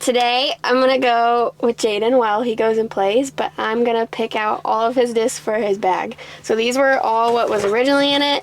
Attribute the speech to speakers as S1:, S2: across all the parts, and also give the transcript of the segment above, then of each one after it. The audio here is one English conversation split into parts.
S1: Today, I'm going to go with Jaden while he goes and plays, but I'm going to pick out all of his discs for his bag. So these were all what was originally in it.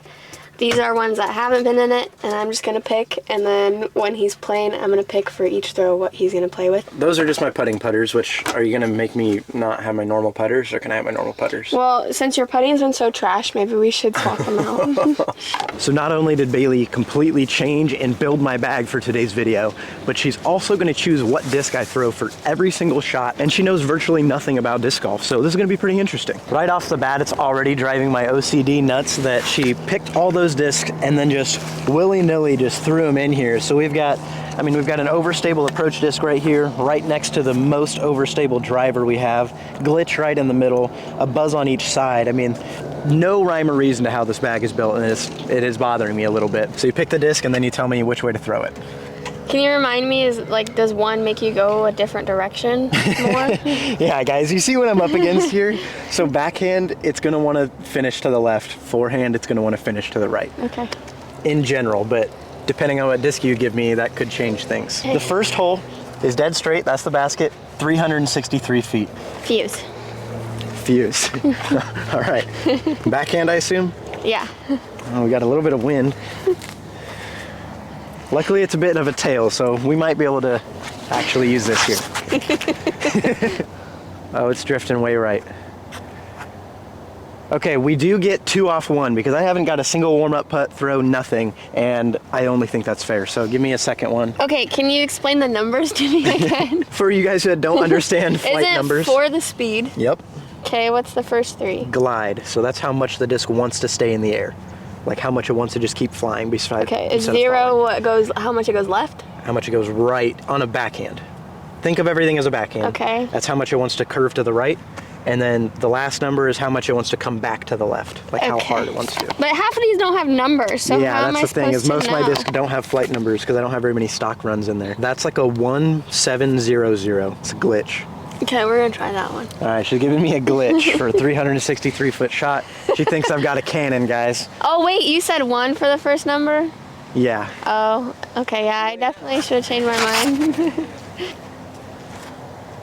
S1: These are ones that haven't been in it, and I'm just going to pick, and then when he's playing, I'm going to pick for each throw what he's going to play with.
S2: Those are just my putting putters, which are you going to make me not have my normal putters, or can I have my normal putters?
S1: Well, since your putting's been so trash, maybe we should swap them out.
S2: So not only did Bailey completely change and build my bag for today's video, but she's also going to choose what disc I throw for every single shot, and she knows virtually nothing about disc golf, so this is going to be pretty interesting. Right off the bat, it's already driving my OCD nuts that she picked all those discs and then just willy-nilly just threw them in here. So we've got an overstable approach disc right here, right next to the most overstable driver we have, glitch right in the middle, a buzz on each side. I mean, no rhyme or reason to how this bag is built, and it is bothering me a little bit. So you pick the disc and then you tell me which way to throw it.
S1: Can you remind me, does one make you go a different direction more?
S2: Yeah, guys, you see what I'm up against here? So backhand, it's gonna wanna finish to the left. Forehand, it's gonna wanna finish to the right.
S1: Okay.
S2: In general, but depending on what disc you give me, that could change things. The first hole is dead straight, that's the basket, 363 feet.
S1: Fuse.
S2: Fuse. All right. Backhand, I assume?
S1: Yeah.
S2: Oh, we got a little bit of wind. Luckily, it's a bit of a tail, so we might be able to actually use this here. Oh, it's drifting way right. Okay, we do get 2 off 1 because I haven't got a single warm-up putt, throw, nothing, and I only think that's fair. So give me a second one.
S1: Okay, can you explain the numbers to me again?
S2: For you guys that don't understand flight numbers.
S1: For the speed?
S2: Yep.
S1: Okay, what's the first 3?
S2: Glide, so that's how much the disc wants to stay in the air. Like how much it wants to just keep flying beside.
S1: Okay, is 0 how much it goes left?
S2: How much it goes right on a backhand. Think of everything as a backhand.
S1: Okay.
S2: That's how much it wants to curve to the right. And then the last number is how much it wants to come back to the left, like how hard it wants to.
S1: But half of these don't have numbers, so
S2: yeah,
S1: how am I
S2: that's the thing,
S1: supposed
S2: is most
S1: to
S2: of my
S1: know?
S2: discs don't have flight numbers because I don't have very many stock runs in there. That's like a 1700. It's a glitch.
S1: Okay, we're gonna try that one.
S2: All right, she's giving me a glitch for a 363-foot shot. She thinks I've got a cannon, guys.
S1: Oh wait, you said 1 for the first number?
S2: Yeah.
S1: Oh, okay, yeah, I definitely should have changed my mind.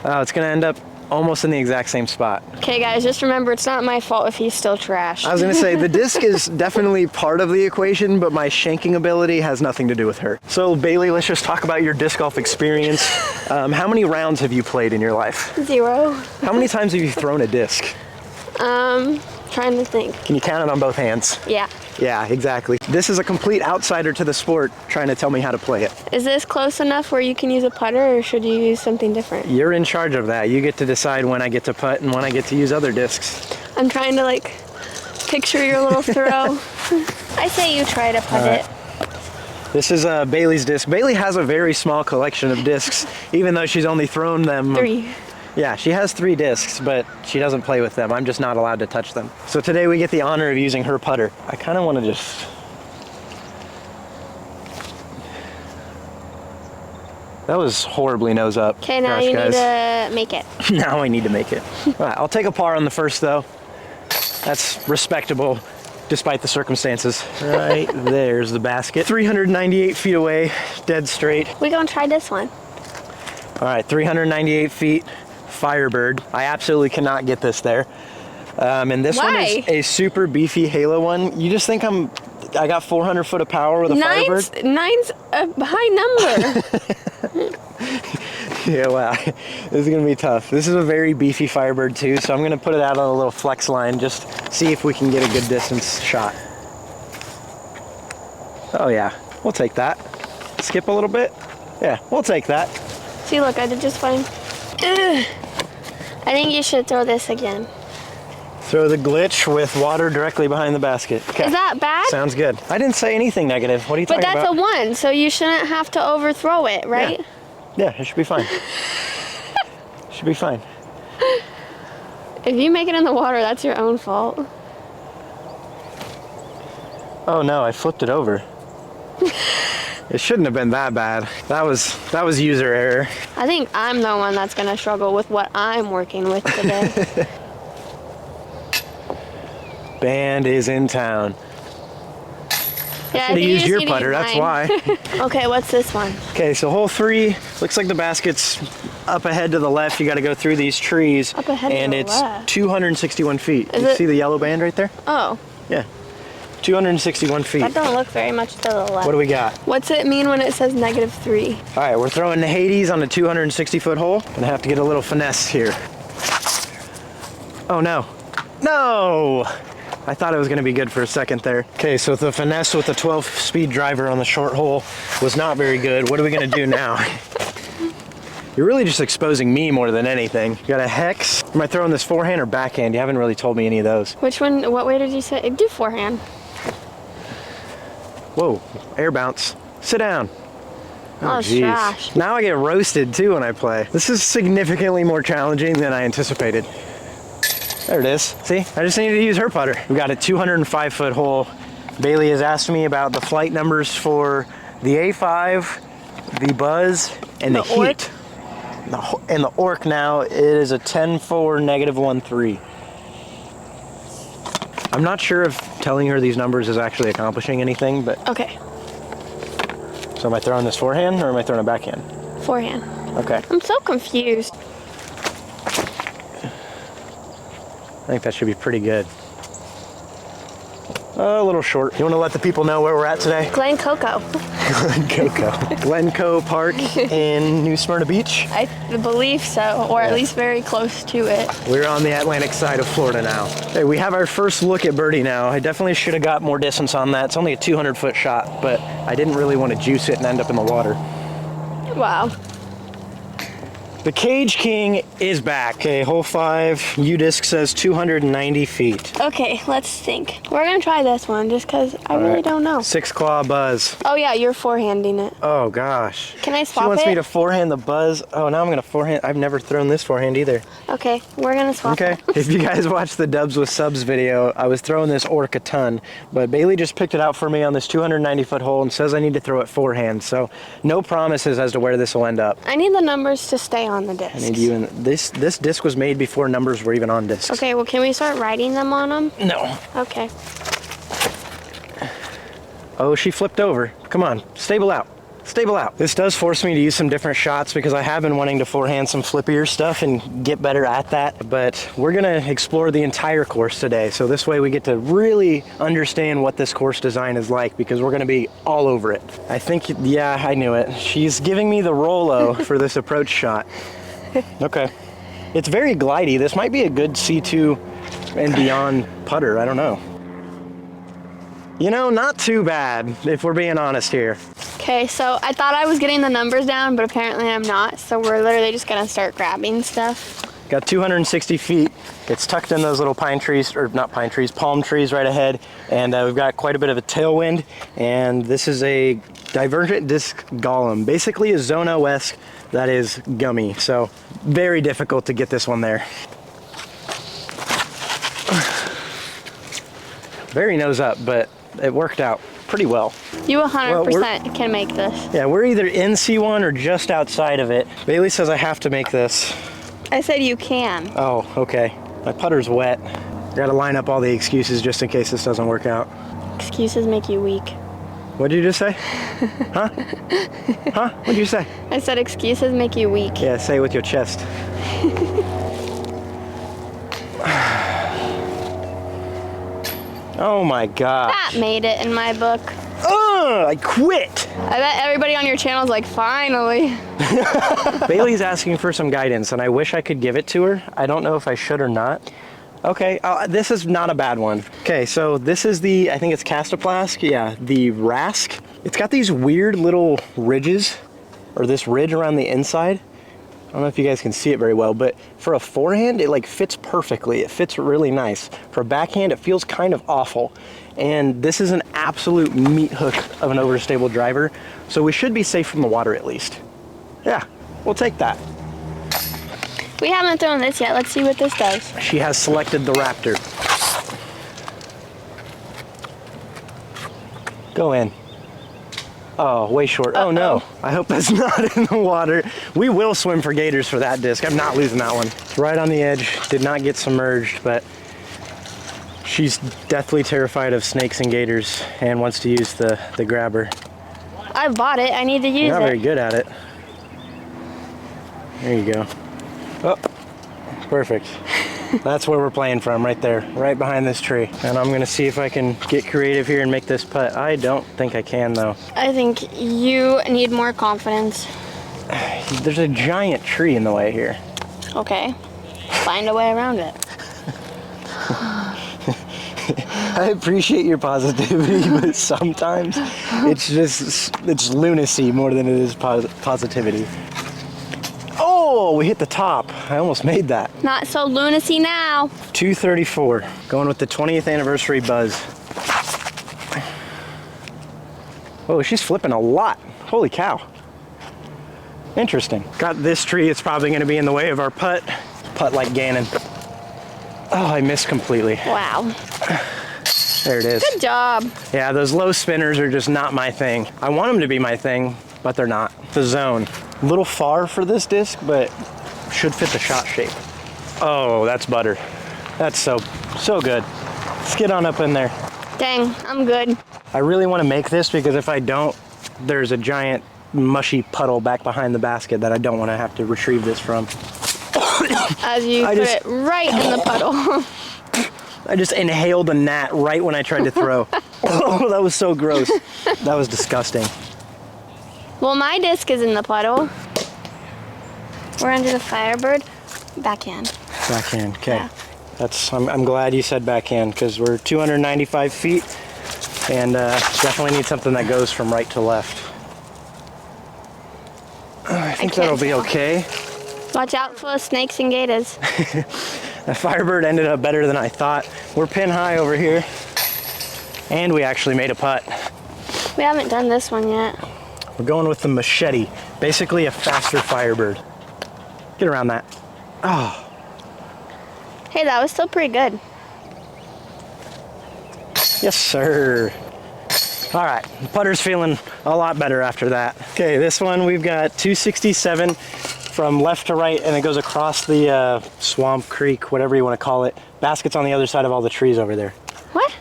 S2: Oh, it's gonna end up almost in the exact same spot.
S1: Okay guys, just remember it's not my fault if he's still trash.
S2: I was gonna say, the disc is definitely part of the equation, but my shanking ability has nothing to do with her. So Bailey, let's just talk about your disc golf experience. How many rounds have you played in your life?
S1: 0.
S2: How many times have you thrown a disc?
S1: Trying to think.
S2: Can you count it on both hands?
S1: Yeah.
S2: Yeah, exactly. This is a complete outsider to the sport trying to tell me how to play it.
S1: Is this close enough where you can use a putter, or should you use something different?
S2: You're in charge of that. You get to decide when I get to putt and when I get to use other discs.
S1: I'm trying to picture your little throw. I say you try to putt it.
S2: This is Bailey's disc. Bailey has a very small collection of discs, even though she's only thrown them
S1: 3.
S2: Yeah, she has 3 discs, but she doesn't play with them. I'm just not allowed to touch them. So today we get the honor of using her putter. I kind of want to just... That was horribly nose up.
S1: Okay, now you need to make it.
S2: Now I need to make it. All right, I'll take a par on the first, though. That's respectable, despite the circumstances. Right there's the basket. 398 feet away, dead straight.
S1: We're gonna try this one.
S2: All right, 398 feet. Firebird. I absolutely cannot get this there. And this one is a super beefy Halo one. You just think I got 400 foot of power with a Firebird?
S1: 9's a high number.
S2: Yeah, wow. This is gonna be tough. This is a very beefy Firebird too, so I'm gonna put it out on a little flex line, just see if we can get a good distance shot. Oh yeah, we'll take that. Skip a little bit. Yeah, we'll take that.
S1: See, look, I did just fine. Ugh. I think you should throw this again.
S2: Throw the glitch with water directly behind the basket. Okay.
S1: Is that bad?
S2: Sounds good. I didn't say anything negative. What are you talking about?
S1: But that's a 1, so you shouldn't have to overthrow it, right?
S2: Yeah, it should be fine. Should be fine.
S1: If you make it in the water, that's your own fault.
S2: Oh no, I flipped it over. It shouldn't have been that bad. That was user error.
S1: I think I'm the one that's gonna struggle with what I'm working with today.
S2: Band is in town.
S1: Yeah,
S2: Should have
S1: you
S2: used
S1: just
S2: your
S1: need to
S2: putter,
S1: use
S2: that's
S1: mine.
S2: why.
S1: Okay, what's this one?
S2: Okay, so hole 3, looks like the basket's up ahead to the left. You gotta go through these trees.
S1: Up ahead to
S2: and
S1: the
S2: it's
S1: left.
S2: 261 feet.
S1: Is
S2: You
S1: it-
S2: see the yellow band right there?
S1: Oh,
S2: Yeah, 261 feet.
S1: that don't look very much to the left.
S2: What do we got?
S1: What's it mean when it says -3?
S2: All right, we're throwing the Hades on a 260 foot hole. Gonna have to get a little finesse here. Oh no, no! I thought it was gonna be good for a second there. Okay, so the finesse with the 12 speed driver on the short hole was not very good. What are we gonna do now? You're really just exposing me more than anything. You got a hex. Am I throwing this forehand or backhand? You haven't really told me any of those.
S1: Which one, what way did you say? Do forehand.
S2: Whoa, air bounce. Sit down.
S1: Oh,
S2: geez.
S1: trash.
S2: Now I get roasted too when I play. This is significantly more challenging than I anticipated. There it is. See, I just needed to use her putter. We got a 205 foot hole. Bailey has asked me about the flight numbers for the A5, the Buzz, and the
S1: Orc?
S2: Heat. And the Orc now is a 10-4 -1-3. I'm not sure if telling her these numbers is actually accomplishing anything, but
S1: Okay,
S2: so am I throwing this forehand or am I throwing a backhand?
S1: forehand.
S2: Okay.
S1: I'm so confused.
S2: I think that should be pretty good. A little short. You want to let the people know where we're at today?
S1: Glencoe.
S2: Glencoe Park in New Smyrna Beach.
S1: I believe so, or at
S2: Yeah.
S1: least very close to it.
S2: We're on the Atlantic side of Florida now. Hey, we have our first look at birdie now. I definitely should have got more distance on that. It's only a 200 foot shot, but I didn't really want to juice it and end up in the water.
S1: Wow.
S2: The Cage King is back. Okay, hole 5, U-disc says 290 feet.
S1: Okay, let's think. We're gonna try this one just because I really don't know.
S2: 6 claw Buzz.
S1: Oh yeah, you're forehanding it.
S2: Oh gosh.
S1: Can I swap
S2: She wants
S1: it?
S2: me to forehand the Buzz. Oh, now I'm gonna forehand. I've never thrown this forehand either.
S1: Okay, we're gonna swap
S2: Okay.
S1: it.
S2: If you guys watched the Dubs with Subs video, I was throwing this Orc a ton, but Bailey just picked it out for me on this 290 foot hole and says I need to throw it forehand. So no promises as to where this will end up.
S1: I need the numbers to stay on the disc.
S2: I need you in this disc was made before numbers were even on discs.
S1: Okay, well, can we start writing them on them?
S2: No.
S1: Okay.
S2: Oh, she flipped over. Come on, stable out. Stable out. This does force me to use some different shots because I have been wanting to forehand some flippier stuff and get better at that, but we're gonna explore the entire course today. So this way we get to really understand what this course design is like because we're gonna be all over it. I think, yeah, I knew it. She's giving me the Rolo for this approach shot. Okay. It's very glidey. This might be a good C2 and beyond putter. I don't know. You know, not too bad, if we're being honest here.
S1: Okay, so I thought I was getting the numbers down, but apparently I'm not. So we're literally just gonna start grabbing stuff.
S2: Got 260 feet. It's tucked in those little pine trees, or not pine trees, palm trees right ahead. And we've got quite a bit of a tailwind. And this is a divergent disc golem, basically a Zone OS that is gummy. So very difficult to get this one there. Very nose up, but it worked out pretty well.
S1: You 100% can make this.
S2: Yeah, we're either in C1 or just outside of it. Bailey says I have to make this.
S1: I said you can.
S2: Oh, okay. My putter's wet. Gotta line up all the excuses just in case this doesn't work out.
S1: Excuses make you weak.
S2: What did you just say? Huh? Huh? What did you say?
S1: I said excuses make you weak.
S2: Yeah, say it with your chest. Oh my gosh.
S1: That made it in my book.
S2: I quit!
S1: I bet everybody on your channel is like, finally.
S2: Bailey's asking for some guidance and I wish I could give it to her. I don't know if I should or not. Okay, this is not a bad one. Okay, so this is the, I think it's Castoplask, yeah, the Rask. It's got these weird little ridges, or this ridge around the inside. I don't know if you guys can see it very well, but for a forehand, it like fits perfectly. It fits really nice. For a backhand, it feels kind of awful. And this is an absolute meat hook of an overstable driver, so we should be safe from the water at least. Yeah, we'll take that.
S1: We haven't thrown this yet. Let's see what this does.
S2: She has selected the Raptor. Go in. Oh, way short. Oh no, I hope that's not in the water. We will swim for gators for that disc. I'm not losing that one. It's right on the edge, did not get submerged, but She's deathly terrified of snakes and gators and wants to use the grabber.
S1: I bought it. I need to use
S2: You're not
S1: it.
S2: very good at it. There you go. Oh, perfect. That's where we're playing from, right there, right behind this tree. And I'm gonna see if I can get creative here and make this putt. I don't think I can though.
S1: I think you need more confidence.
S2: There's a giant tree in the way here.
S1: Okay, find a way around it.
S2: I appreciate your positivity, but sometimes it's lunacy more than it is positivity. Oh, we hit the top. I almost made that.
S1: Not so lunacy now.
S2: 234, going with the 20th anniversary buzz. Oh, she's flipping a lot. Holy cow. Interesting. Got this tree, it's probably gonna be in the way of our putt. Putt like Gannon. Oh, I missed completely.
S1: Wow.
S2: There it is.
S1: Good job.
S2: Yeah, those low spinners are just not my thing. I want them to be my thing, but they're not. The zone. A little far for this disc, but should fit the shot shape. Oh, that's butter. That's so good. Let's get on up in there.
S1: Dang, I'm good.
S2: I really want to make this because if I don't, there's a giant mushy puddle back behind the basket that I don't want to have to retrieve this from.
S1: As you put it right in the puddle.
S2: I just inhaled a gnat right when I tried to throw. Oh, that was so gross. That was disgusting.
S1: Well, my disc is in the puddle. We're under the Firebird. Backhand.
S2: Backhand, okay.
S1: Yeah.
S2: I'm glad you said backhand because we're 295 feet and definitely need something that goes from right to left. I think that'll be okay.
S1: Watch out for snakes and gators.
S2: The Firebird ended up better than I thought. We're pin high over here and we actually made a putt.
S1: We haven't done this one yet.
S2: We're going with the machete, basically a faster Firebird. Get around that. Oh.
S1: Hey, that was still pretty good.
S2: Yes, sir. All right, the putter's feeling a lot better after that. Okay, this one we've got 267 from left to right, and it goes across the swamp, creek, whatever you want to call it. Basket's on the other side of all the trees over there.
S1: What?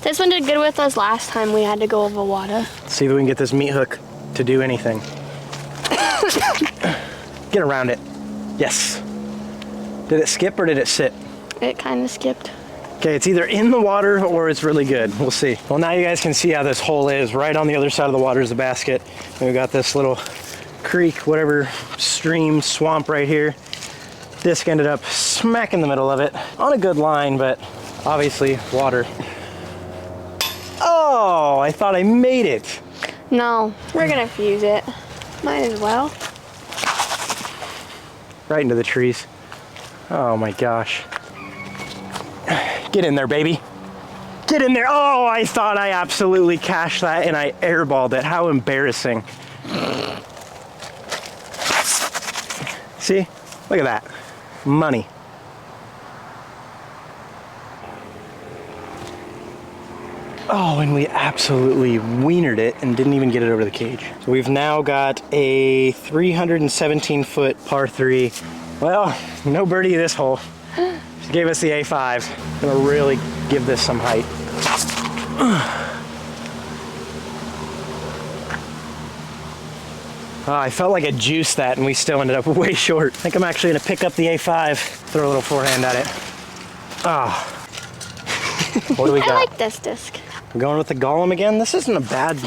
S1: This one did good with us last time we had to go over water.
S2: Let's see if we can get this meat hook to do anything. Get around it. Yes. Did it skip or did it sit?
S1: It kind of skipped.
S2: Okay, it's either in the water or it's really good. We'll see. Well, now you guys can see how this hole is. Right on the other side of the water is the basket. And we got this little creek, whatever, stream, swamp right here. Disc ended up smack in the middle of it. On a good line, but obviously water. Oh, I thought I made it.
S1: No, we're gonna fuse it. Might as well.
S2: Right into the trees. Oh my gosh. Get in there, baby. Get in there. Oh, I thought I absolutely cashed that and I airballed it. How embarrassing. See? Look at that. Money. Oh, and we absolutely wienered it and didn't even get it over the cage. So we've now got a 317-foot par 3. Well, no birdie this hole. She gave us the A5. Gonna really give this some height. Oh, I felt like I juiced that and we still ended up way short. I think I'm actually gonna pick up the A5, throw a little forehand at it. Ah. Oh. What do we got?
S1: I like this disc.
S2: We're going with the Golem again. This isn't a bad,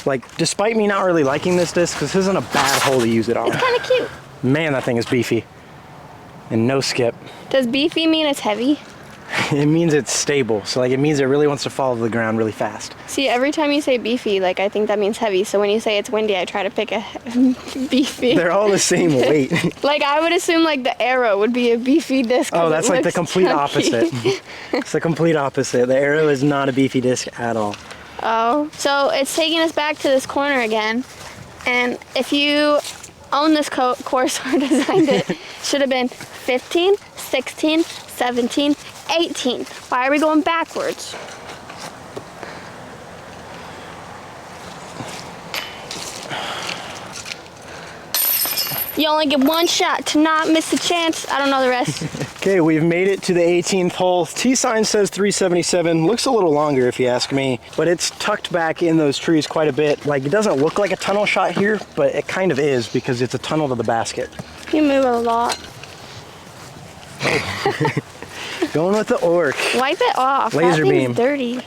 S2: like, despite me not really liking this disc, this isn't a bad hole to use it on.
S1: It's kind of cute.
S2: Man, that thing is beefy. And no skip.
S1: Does beefy mean it's heavy?
S2: It means it's stable. So, like, it means it really wants to fall to the ground really fast.
S1: See, every time you say beefy, like, I think that means heavy. So when you say it's windy, I try to pick a beefy.
S2: They're all the same weight.
S1: Like, I would assume, like, the Arrow would be a beefy disc.
S2: Oh, that's like the complete
S1: chunky.
S2: opposite. It's the complete opposite. The Arrow is not a beefy disc at all.
S1: Oh, so it's taking us back to this corner again. And if you own this course or designed it, should have been 15, 16, 17, 18. Why are we going backwards? You only get one shot to not miss a chance. I don't know the rest.
S2: Okay, we've made it to the 18th hole. T-sign says 377. Looks a little longer if you ask me, but it's tucked back in those trees quite a bit. Like, it doesn't look like a tunnel shot here, but it kind of is because it's a tunnel to the basket.
S1: You move a lot.
S2: Going with the orc.
S1: Wipe it off.
S2: Laser
S1: that
S2: beam.
S1: thing's dirty.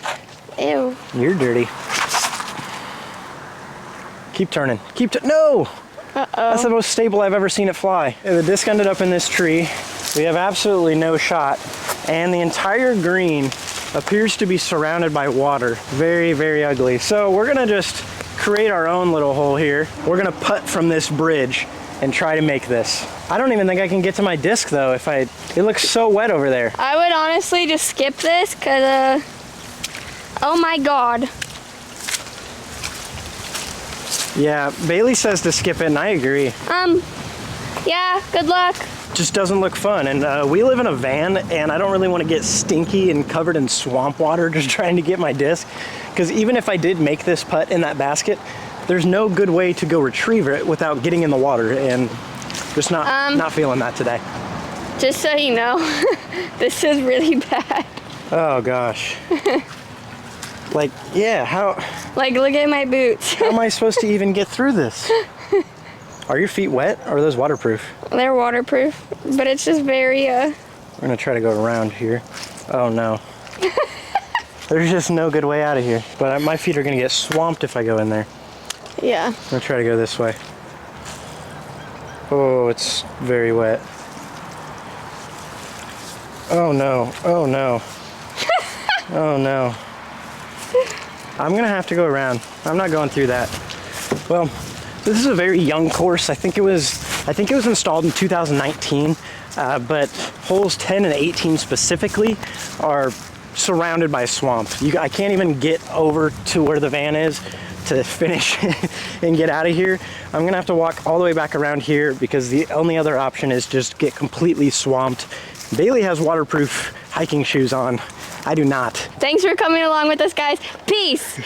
S1: Ew.
S2: You're dirty. Keep turning. No!
S1: Uh-oh.
S2: That's the most stable I've ever seen it fly. The disc ended up in this tree. We have absolutely no shot. And the entire green appears to be surrounded by water. Very, very ugly. So we're gonna just create our own little hole here. We're gonna putt from this bridge and try to make this. I don't even think I can get to my disc though it looks so wet over there.
S1: I would honestly just skip this because, oh my God.
S2: Yeah, Bailey says to skip it and I agree.
S1: Yeah, good luck.
S2: Just doesn't look fun. And we live in a van and I don't really want to get stinky and covered in swamp water just trying to get my disc. Because even if I did make this putt in that basket, there's no good way to go retrieve it without getting in the water, and just not feeling that today.
S1: Just so you know, this is really bad.
S2: Oh gosh. Like, yeah, how
S1: Like, look at my boots.
S2: am I supposed to even get through this? Are your feet wet or are those waterproof?
S1: They're waterproof, but it's just very,
S2: We're gonna try to go around here. Oh no. There's just no good way out of here. But my feet are gonna get swamped if I go in there.
S1: yeah.
S2: I'm gonna try to go this way. Oh, it's very wet. Oh no, oh no. Oh no. I'm gonna have to go around. I'm not going through that. Well, this is a very young course. I think it was installed in 2019, but holes 10 and 18 specifically are surrounded by swamp. I can't even get over to where the van is to finish and get out of here. I'm gonna have to walk all the way back around here because the only other option is just get completely swamped. Bailey has waterproof hiking shoes on. I do not.
S1: Thanks for coming along with us, guys. Peace.